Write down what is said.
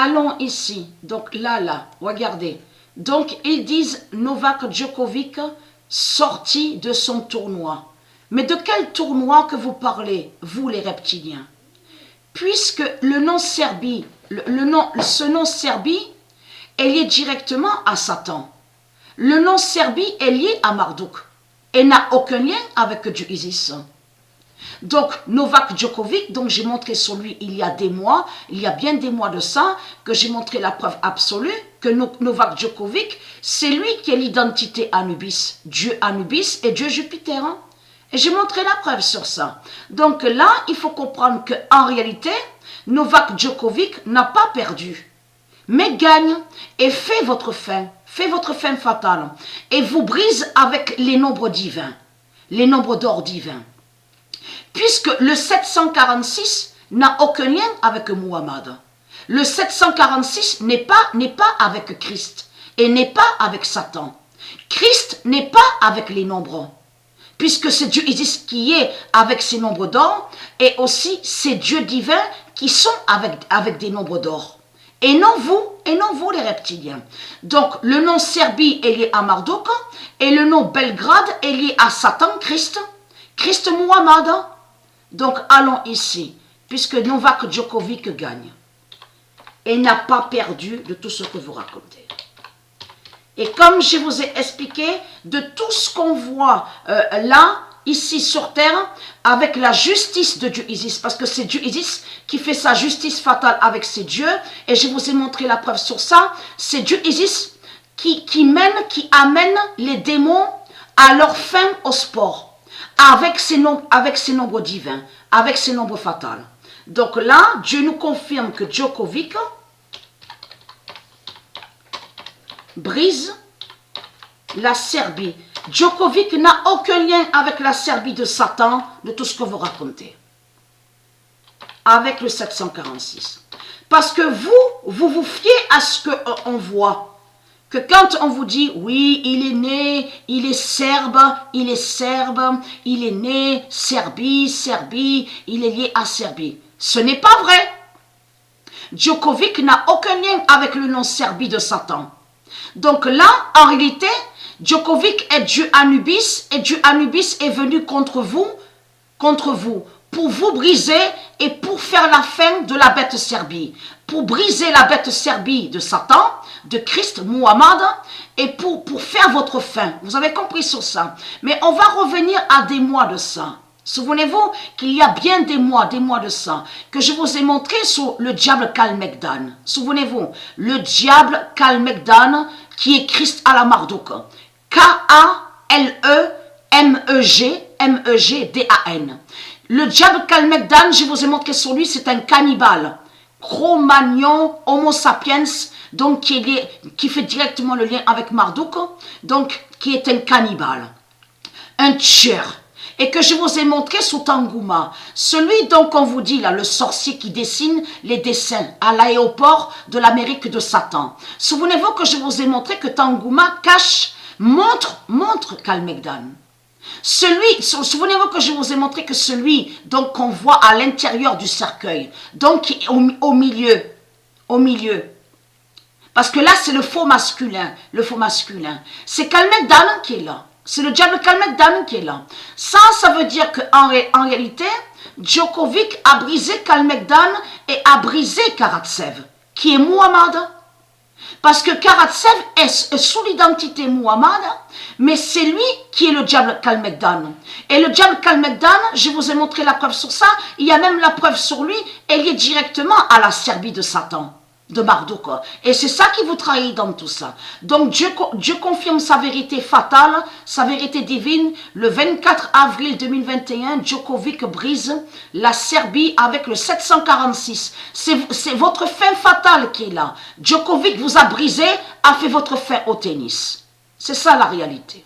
allons ici. Donc là, regardez. Donc ils disent Novak Djokovic sorti de son tournoi. Mais de quel tournoi que vous parlez, vous les reptiliens? Puisque le nom Serbie, ce nom Serbie est lié directement à Satan. Le nom Serbie est lié à Marduk et n'a aucun lien avec Dieu Isis. Donc Novak Djokovic, donc j'ai montré sur lui il y a des mois, il y a bien des mois de ça, que j'ai montré la preuve absolue que Novak Djokovic, c'est lui qui est l'identité Anubis, Dieu Anubis et Dieu Jupiter. Hein? Et j'ai montré la preuve sur ça. Donc là, il faut comprendre qu'en réalité, Novak Djokovic n'a pas perdu, mais gagne et fait votre fin fatale. Et vous brise avec les nombres divins, les nombres d'or divins. Puisque le 746 n'a aucun lien avec Muhammad. Le 746 n'est pas avec Christ et n'est pas avec Satan. Christ n'est pas avec les nombres. Puisque c'est Dieu Isis qui est avec ces nombres d'or, et aussi ces dieux divins qui sont avec des nombres d'or. Et non vous les reptiliens. Donc le nom Serbie est lié à Marduk, et le nom Belgrade est lié à Satan, Christ Muhammad. Donc allons ici, puisque Novak Djokovic gagne, et n'a pas perdu de tout ce que vous racontez. Et comme je vous ai expliqué, de tout ce qu'on voit là, ici sur terre, avec la justice de Dieu Isis, parce que c'est Dieu Isis qui fait sa justice fatale avec ses dieux, et je vous ai montré la preuve sur ça, c'est Dieu Isis qui amène les démons à leur fin au sport, avec ses nombres divins, avec ses nombres fatals. Donc là, Dieu nous confirme que Djokovic brise la Serbie. Djokovic n'a aucun lien avec la Serbie de Satan, de tout ce que vous racontez. Avec le 746. Parce que vous vous fiez à ce qu'on voit. Que quand on vous dit, oui, il est né, il est serbe, il est né, Serbie, il est lié à Serbie. Ce n'est pas vrai. Djokovic n'a aucun lien avec le nom Serbie de Satan. Donc là, en réalité, Djokovic est Dieu Anubis, et Dieu Anubis est venu contre vous, pour vous briser et pour faire la fin de la bête Serbie, pour briser la bête Serbie de Satan, de Christ, Muhammad, et pour faire votre fin. Vous avez compris sur ça. Mais on va revenir à des mois de ça. Souvenez-vous qu'il y a bien des mois de ça, que je vous ai montré sur le diable Kalmegdan. Souvenez-vous, le diable Kalmegdan qui est Christ à la Marduk. K-A-L-E-M-E-G-D-A-N. Le diable Kalmegdan, je vous ai montré sur lui, c'est un cannibale. Cro-Magnon, Homo sapiens, donc qui fait directement le lien avec Marduk, donc qui est un cannibale, un tueur. Et que je vous ai montré sous Tangouma. Celui dont on vous dit là, le sorcier qui dessine les dessins à l'aéroport de l'Amérique de Satan. Souvenez-vous que je vous ai montré que Tangouma montre Kalmegdan. Souvenez-vous que je vous ai montré que celui donc qu'on voit à l'intérieur du cercueil, donc au milieu. Parce que là c'est le faux masculin. C'est Kalmegdan qui est là. C'est le diable Kalmegdan qui est là. Ça veut dire qu'en réalité, Djokovic a brisé Kalmegdan et a brisé Karatsev, qui est Muhammad. Parce que Karatsev est sous l'identité Muhammad, mais c'est lui qui est le diable Kalmegdan. Et le diable Kalmegdan, je vous ai montré la preuve sur ça, il y a même la preuve sur lui, elle est directement à la Serbie de Satan, de Marduk. Et c'est ça qui vous trahit dans tout ça. Donc Dieu confirme sa vérité fatale, sa vérité divine. Le 24 avril 2021, Djokovic brise la Serbie avec le 746. C'est votre fin fatale qui est là. Djokovic vous a brisé, a fait votre fin au tennis. C'est ça la réalité.